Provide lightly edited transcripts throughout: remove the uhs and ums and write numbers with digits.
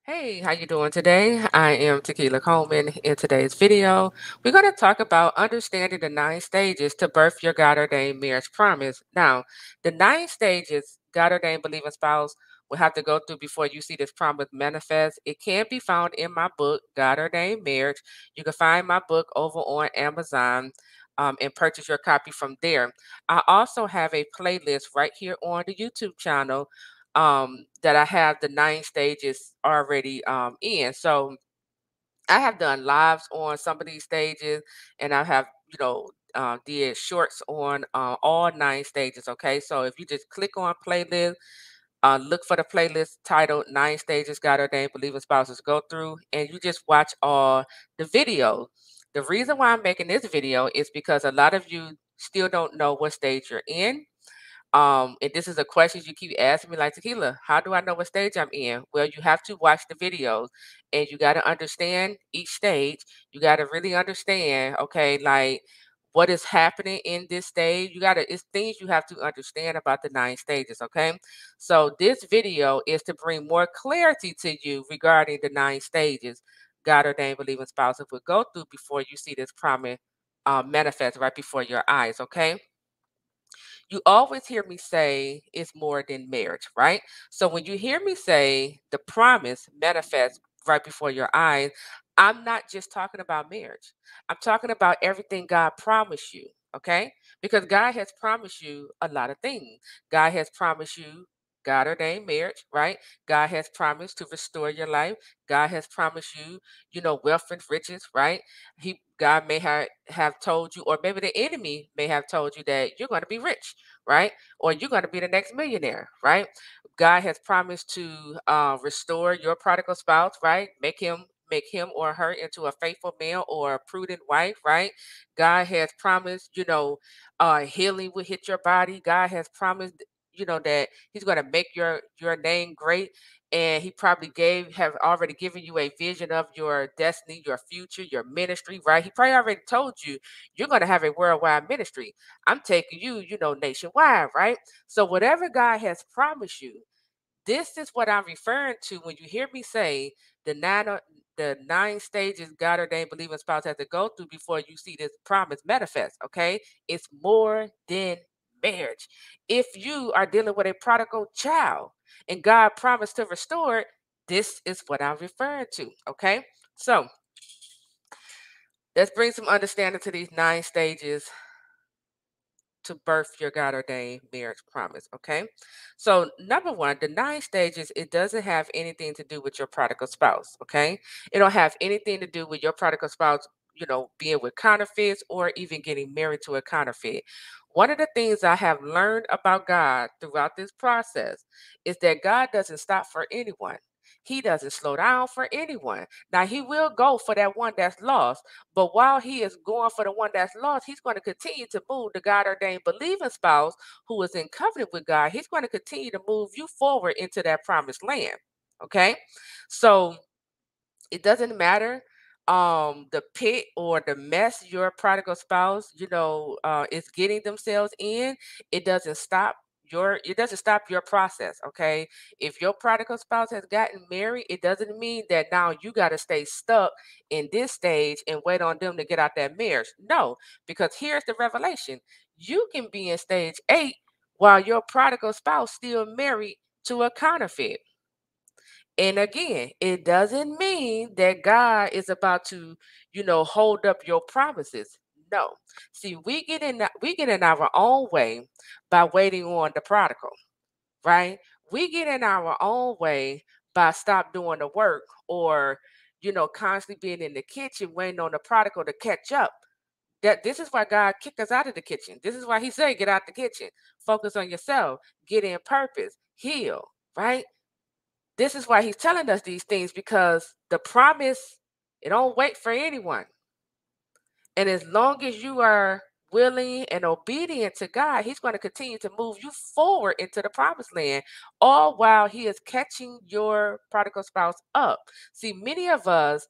Hey, how you doing today? I am Taquila Coleman. In today's video, we're going to talk about understanding the 9 stages to birth your God-ordained marriage promise. Now, the 9 stages God-ordained believing spouse will have to go through before you see this promise manifest. It can be found in my book, God-ordained marriage. You can find my book over on Amazon. And purchase your copy from there. I also have a playlist right here on the YouTube channel that I have the 9 stages already in. So I have done lives on some of these stages, and I have, did shorts on all 9 stages. Okay. So if you just click on playlist, look for the playlist titled 9 Stages God Ordained Believing Spouses Go Through, and you just watch all the videos. The reason why I'm making this video is because a lot of you still don't know what stage you're in, and this is a question you keep asking me, like, Tequila, how do I know what stage I'm in? Well, you have to watch the videos and you got to understand each stage. You got to really understand, okay, like what is happening in this stage. It's things you have to understand about the 9 stages, okay? So this video is to bring more clarity to you regarding the 9 stages God ordained believing spouses will go through before you see this promise manifest right before your eyes, okay? You always hear me say it's more than marriage, right? So when you hear me say the promise manifests right before your eyes, I'm not just talking about marriage. I'm talking about everything God promised you, okay? Because God has promised you a lot of things. God has promised you God ordained marriage, right? God has promised to restore your life. God has promised you, wealth and riches, right? God may have told you, or maybe the enemy may have told you that you're going to be rich, right? Or you're going to be the next millionaire, right? God has promised to restore your prodigal spouse, right? Make him or her into a faithful man or a prudent wife, right? God has promised, healing will hit your body. God has promised, that He's going to make your name great. And He probably have already given you a vision of your destiny, your future, your ministry, right? He probably already told you you're going to have a worldwide ministry. I'm taking you, nationwide, right? So whatever God has promised you, this is what I'm referring to when you hear me say the 9 stages God ordained believing spouse has to go through before you see this promise manifest. Okay, it's more than marriage. If you are dealing with a prodigal child and God promised to restore it, this is what I'm referring to. Okay, so let's bring some understanding to these 9 stages to birth your God ordained marriage promise. Okay. So, number one, the 9 stages, it doesn't have anything to do with your prodigal spouse. Okay. It don't have anything to do with your prodigal spouse, being with counterfeits or even getting married to a counterfeit. One of the things I have learned about God throughout this process is that God doesn't stop for anyone. He doesn't slow down for anyone. Now, He will go for that one that's lost, but while He is going for the one that's lost, He's going to continue to move the God ordained believing spouse who is in covenant with God. He's going to continue to move you forward into that promised land. Okay. So it doesn't matter the pit or the mess your prodigal spouse, is getting themselves in. It doesn't stop your process. Okay. If your prodigal spouse has gotten married, it doesn't mean that now you got to stay stuck in this stage and wait on them to get out that marriage. No, because here's the revelation: you can be in stage 8 while your prodigal spouse still married to a counterfeit. And again, it doesn't mean that God is about to, hold up your promises. No. See, we get in our own way by waiting on the prodigal, right? We get in our own way by stop doing the work, or, constantly being in the kitchen waiting on the prodigal to catch up. That this is why God kicked us out of the kitchen. This is why He said, get out the kitchen, focus on yourself, get in purpose, heal, right? This is why He's telling us these things, because the promise, it don't wait for anyone. And as long as you are willing and obedient to God, He's going to continue to move you forward into the promised land, all while He is catching your prodigal spouse up. See, many of us,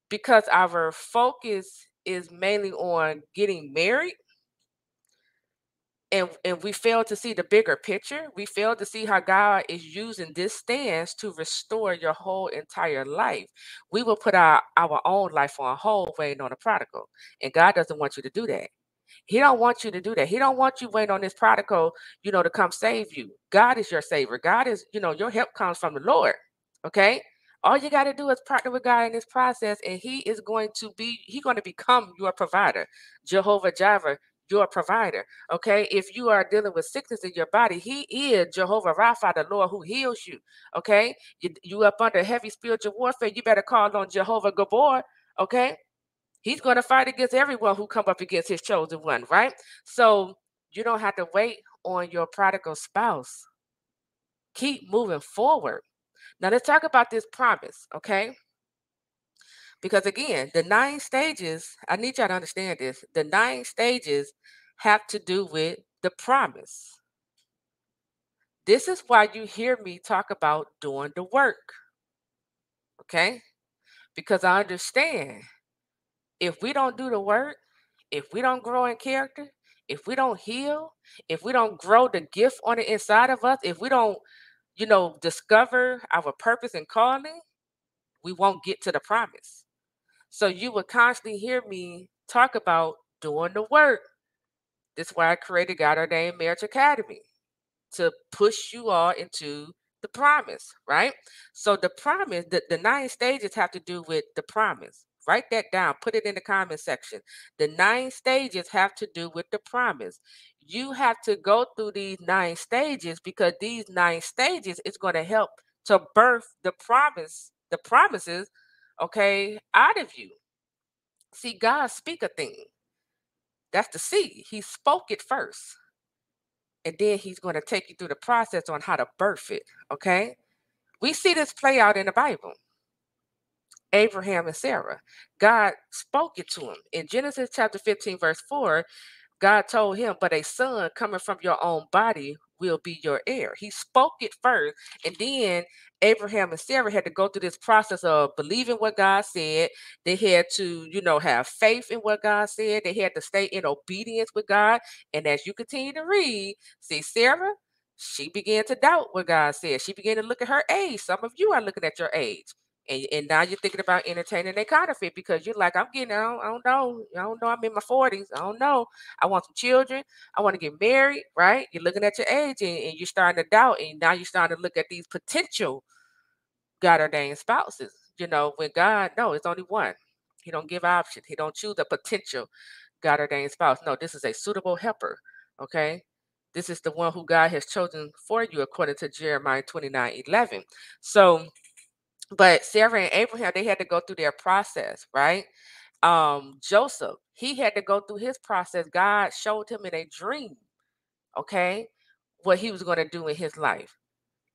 because our focus is mainly on getting married, and we fail to see the bigger picture. We fail to see how God is using this stance to restore your whole entire life. We will put our own life on hold waiting on a prodigal, and God doesn't want you to do that. He don't want you to do that. He don't want you waiting on this prodigal, to come save you. God is your savior. God is, your help comes from the Lord. Okay? All you got to do is partner with God in this process, and He's going to become your provider. Jehovah Jireh, your provider. Okay? If you are dealing with sickness in your body, He is Jehovah Rapha, the Lord who heals you. Okay? You up under heavy spiritual warfare, you better call on Jehovah Gabor. Okay? He's going to fight against everyone who come up against his chosen one, right? So you don't have to wait on your prodigal spouse. Keep moving forward. Now let's talk about this promise, okay? Because again, the 9 stages, I need y'all to understand this. The 9 stages have to do with the promise. This is why you hear me talk about doing the work, okay? Because I understand if we don't do the work, if we don't grow in character, if we don't heal, if we don't grow the gift on the inside of us, if we don't, discover our purpose and calling, we won't get to the promise. So you will constantly hear me talk about doing the work. That's why I created God Ordained Marriage Academy, to push you all into the promise, right? So the promise, the 9 stages have to do with the promise. Write that down, put it in the comment section. The 9 stages have to do with the promise. You have to go through these 9 stages because these 9 stages is going to help to birth the promises, okay, out of you. See, God speak a thing. That's the seed. He spoke it first, and then he's going to take you through the process on how to birth it. Okay, we see this play out in the Bible. Abraham and Sarah, God spoke it to him in Genesis chapter 15 verse 4. God told him, but a son coming from your own body will be your heir. He spoke it first, and then Abraham and Sarah had to go through this process of believing what God said. They had to, have faith in what God said. They had to stay in obedience with God. And as you continue to read, see, Sarah, she began to doubt what God said. She began to look at her age. Some of you are looking at your age. And now you're thinking about entertaining a counterfeit because you're like, I don't know, I'm in my 40s. I don't know. I want some children. I want to get married, right? You're looking at your age and you're starting to doubt. And now you're starting to look at these potential God ordained spouses. When God, no, it's only one. He don't give options. He don't choose a potential God ordained spouse. No, this is a suitable helper. Okay. This is the one who God has chosen for you according to Jeremiah 29:11. So, but Sarah and Abraham, they had to go through their process, right? Joseph, he had to go through his process. God showed him in a dream, okay, what he was going to do in his life.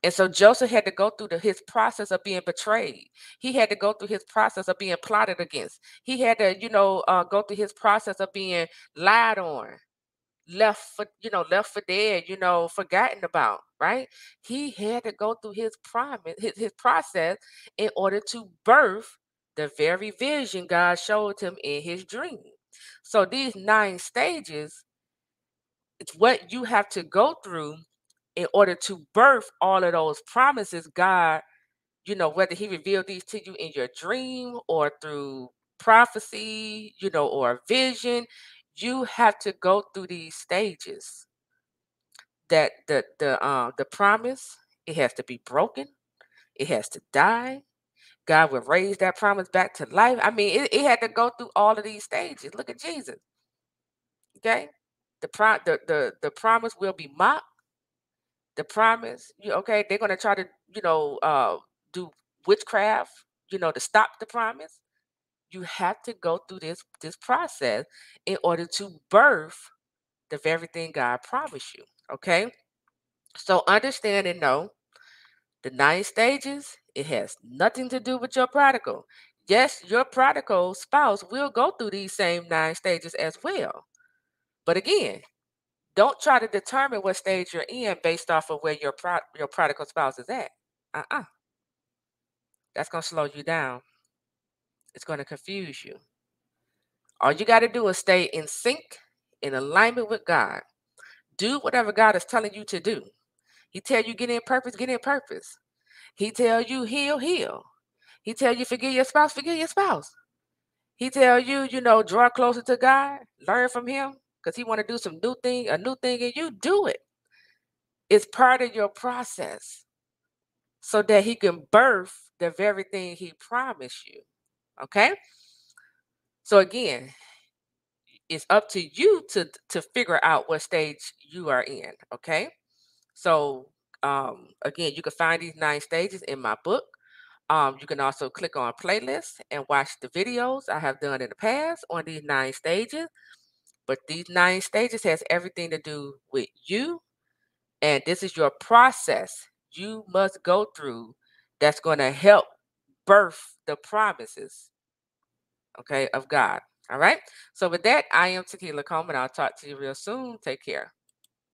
And so Joseph had to go through his process of being betrayed. He had to go through his process of being plotted against. He had to, go through his process of being lied on, left for dead, forgotten about, right? He had to go through his process in order to birth the very vision God showed him in his dream. So these 9 stages, it's what you have to go through in order to birth all of those promises God, whether he revealed these to you in your dream or through prophecy, or vision, you have to go through these stages. That the promise, it has to be broken, it has to die. God will raise that promise back to life. I mean, it had to go through all of these stages. Look at Jesus. Okay. The promise will be mocked. The promise, okay, they're gonna try to, do witchcraft, to stop the promise. You have to go through this process in order to birth the very thing God promised you. Okay. So understand and know the 9 stages, it has nothing to do with your prodigal. Yes, your prodigal spouse will go through these same 9 stages as well. But again, don't try to determine what stage you're in based off of where your prodigal spouse is at. Uh-uh. That's going to slow you down. It's going to confuse you. All you got to do is stay in sync, in alignment with God. Do whatever God is telling you to do. He tell you get in purpose, get in purpose. He tell you heal, heal. He tell you forgive your spouse, forgive your spouse. He tell you, draw closer to God, learn from him, because he want to do some a new thing in you, do it. It's part of your process so that he can birth the very thing he promised you. Okay? So again, it's up to you to figure out what stage you are in. Okay? So again, you can find these 9 stages in my book. You can also click on playlists and watch the videos I have done in the past on these 9 stages. But these 9 stages has everything to do with you, and this is your process you must go through that's going to help birth the promises, okay, of God. All right. So with that, I am Taquila Coleman. I'll talk to you real soon. Take care.